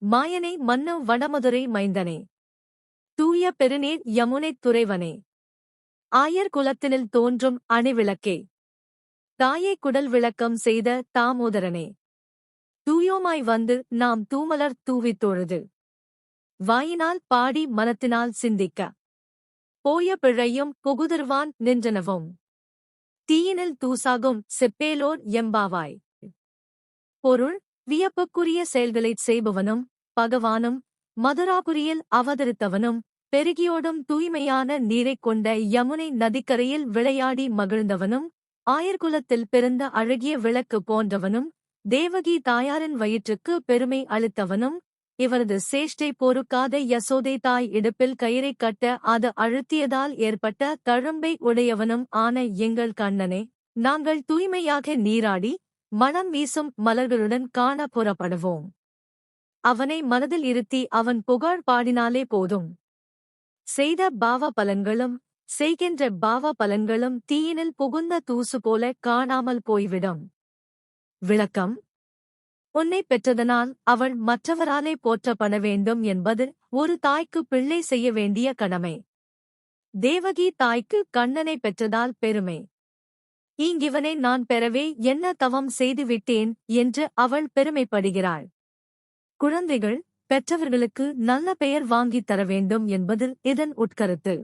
மாயனை மன்னு வடமதுரை மைந்தனே. தூய பெருநீர் யமுனைத் துறைவனே. ஆயர் குலத்தினில் தோன்றும் அணிவிளக்கே. தாயை குடல் விளக்கம் செய்த தாமோதரனே. தூயோமாய் வந்து நாம் தூமலர் தூவித் தொழுது வாயினால் பாடி மனத்தினால் சிந்திக்க போய பிழையும் புகுதருவான் நின்றனவும் தீயினில் தூசாகும் செப்பேலோர் எம்பாவாய். பொருள்: வியப்புக்குரிய செயல்களைச் செய்பவனும் பகவானும் மதுராபுரியில் அவதரித்தவனும் பெருகியோடும் தூய்மையான நீரைக் கொண்ட யமுனை நதிக்கரையில் விளையாடி மகிழ்ந்தவனும் ஆயர்குலத்தில் பிறந்த அழகிய விளக்கு போன்றவனும் தேவகி தாயாரின் வயிற்றுக்கு பெருமை அளித்தவனும் இவரது சேஷ்டை பொறுக்காத யசோதை தாய் இடுப்பில் கயிறைக் கட்ட அது அழுத்தியதால் ஏற்பட்ட தழும்பை உடையவனும் ஆன எங்கள் கண்ணனே, நாங்கள் தூய்மையாக நீராடி மணம் வீசும் மலர்களுடன் காண புறப்படுவோம். அவனை மனதில் இருத்தி அவன் புகழ் பாடினாலே போதும். செய்த பாவ பலன்களும் செய்கின்ற பாவ பலன்களும் தீயினில் புகுந்த தூசு போல காணாமல் போய்விடும். விளக்கம்: உன்னை பெற்றதனால் அவள் மற்றவராலே போற்றப்பட வேண்டும் என்பது ஒரு தாய்க்கு பிள்ளை செய்ய வேண்டிய கடமை. தேவகி தாய்க்கு கண்ணனை பெற்றதால் பெருமை. இங்கிவனை நான் பெறவே என்ன தவம் செய்துவிட்டேன் என்று அவள் பெருமைப்படுகிறாள். குழந்தைகள் பெற்றவர்களுக்கு நல்ல பெயர் வாங்கித் தர வேண்டும் என்பது இதன் உட்கருத்து.